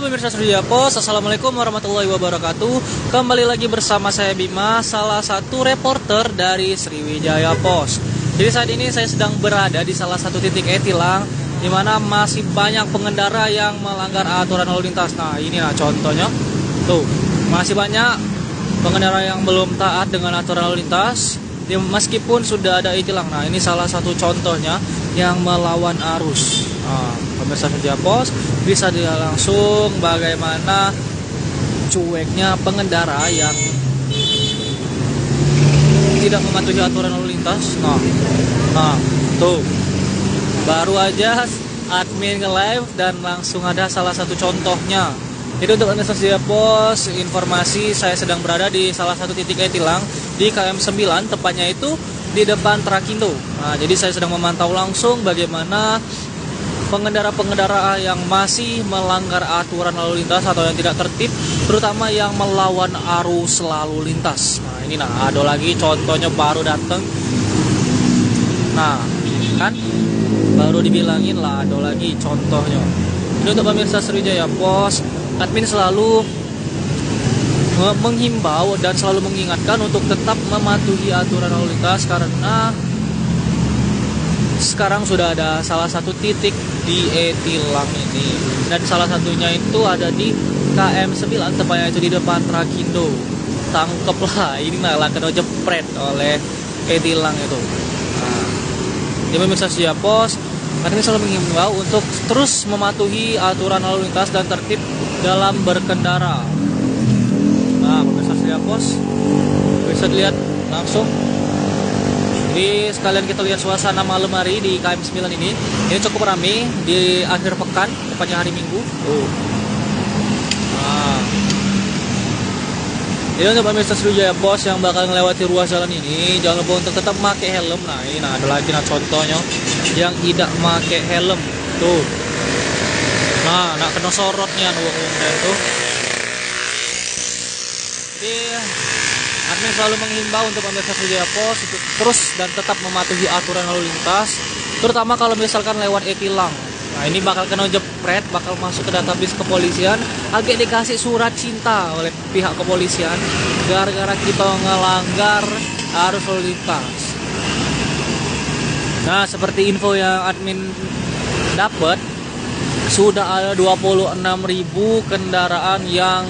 Halo pemirsa Sriwijaya Pos, Assalamualaikum warahmatullahi wabarakatuh. Kembali lagi bersama saya Bima, salah satu reporter dari Sriwijaya Pos. Jadi saat ini saya sedang berada di salah satu titik e-tilang di mana masih banyak pengendara yang melanggar aturan lalu lintas. Nah ini contohnya, tuh masih banyak pengendara yang belum taat dengan aturan lalu lintas meskipun sudah ada e-tilang. Nah ini salah satu contohnya yang melawan arus. Pemirsa Sriwijaya Pos bisa dilihat langsung bagaimana cueknya pengendara yang tidak mematuhi aturan lalu lintas. Nah, tuh baru aja admin nge-live dan langsung ada salah satu contohnya. Itu untuk pemirsa Sriwijaya Pos, informasi saya sedang berada di salah satu titik e-tilang di KM 9, tepatnya itu di depan Trakindo. Nah, jadi saya sedang memantau langsung bagaimana pengendara-pengendara yang masih melanggar aturan lalu lintas atau yang tidak tertib, terutama yang melawan arus lalu lintas. Nah ini ada lagi contohnya baru datang. Nah kan baru dibilangin lah, ada lagi contohnya. Ini untuk pemirsa Sriwijaya Pos, admin selalu menghimbau dan selalu mengingatkan untuk tetap mematuhi aturan lalu lintas karena sekarang sudah ada salah satu titik di e-tilang ini, dan salah satunya itu ada di KM 9, tepatnya itu di depan Trakindo. Tangkeplah, ini lah kena jepret oleh e-tilang itu. Nah, di pemirsa Sriwijaya Pos, kami selalu mengimbau untuk terus mematuhi aturan lalu lintas dan tertib dalam berkendara. Nah, pemirsa Sriwijaya Pos bisa dilihat langsung. Jadi sekalian kita lihat suasana malam hari di KM 9 ini. Ini cukup ramai di akhir pekan, tepatnya hari Minggu. Jadi untuk pemirsa Sriwijaya Pos yang bakal melewati ruas jalan ini, jangan lupa untuk tetap pakai helm. Nah ini ada lagi contohnya yang tidak pakai helm. Tuh. Nah, nak kena sorotnya tuh. Jadi admin selalu menghimbau untuk pemirsa Sriwijaya Pos untuk terus dan tetap mematuhi aturan lalu lintas, terutama kalau misalkan lewat e-tilang. Nah ini bakal kena jepret, bakal masuk ke database kepolisian, agak dikasih surat cinta oleh pihak kepolisian gara-gara kita ngelanggar arus lalu lintas. Nah seperti info yang admin dapat, sudah ada 26.000 kendaraan yang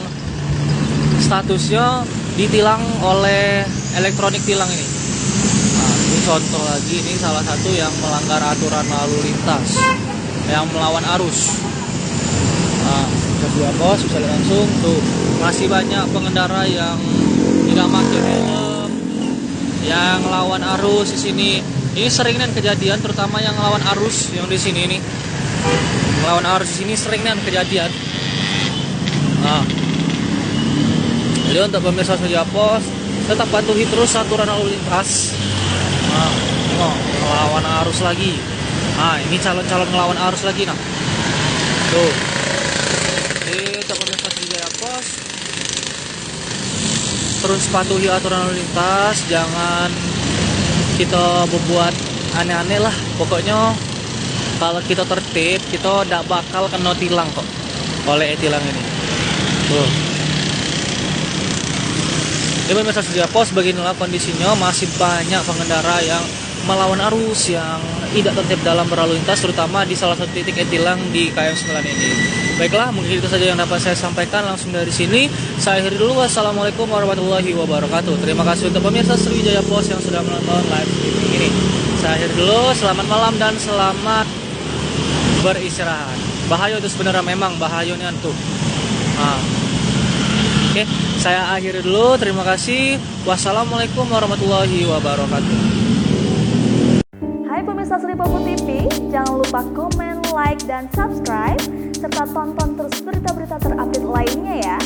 statusnya ditilang oleh elektronik tilang ini. Nah, ini contoh lagi, ini salah satu yang melanggar aturan lalu lintas, yang melawan arus. Nah, Sriwijaya Pos bisa lihat langsung tuh masih banyak pengendara yang tidak pakai helm, yang melawan arus di sini. Ini sering kejadian, terutama yang melawan arus yang di sini nih. Melawan arus di sini sering kejadian. Nah, jadi untuk pemirsa Sriwijaya Pos tetap patuhi terus aturan lalu lintas. Nah, melawan arus lagi. Nah, ini calon-calon melawan arus lagi Tuh. Jadi untuk pemirsa Sriwijaya Pos terus patuhi aturan lalu lintas, jangan kita berbuat aneh-aneh lah. Pokoknya kalau kita tertib, kita tidak bakal kena tilang kok oleh e-tilang ini. Tuh. Di pemirsa Sriwijaya Pos, beginilah kondisinya, masih banyak pengendara yang melawan arus, yang tidak tertib dalam berlalu lintas, terutama di salah satu titik e-tilang di KM 9 ini. Baiklah, mungkin itu saja yang dapat saya sampaikan langsung dari sini. Saya akhiri dulu. Wassalamualaikum warahmatullahi wabarakatuh. Terima kasih untuk pemirsa Sriwijaya Pos yang sudah menonton live streaming ini. Saya akhiri dulu. Selamat malam dan selamat beristirahat. Bahaya itu sebenarnya, memang bahayanya tuh. Oke, saya akhiri dulu. Terima kasih. Wassalamualaikum warahmatullahi wabarakatuh. Hai pemirsa Sri Popo TV, jangan lupa komen, like, dan subscribe, serta tonton terus berita-berita terupdate lainnya ya.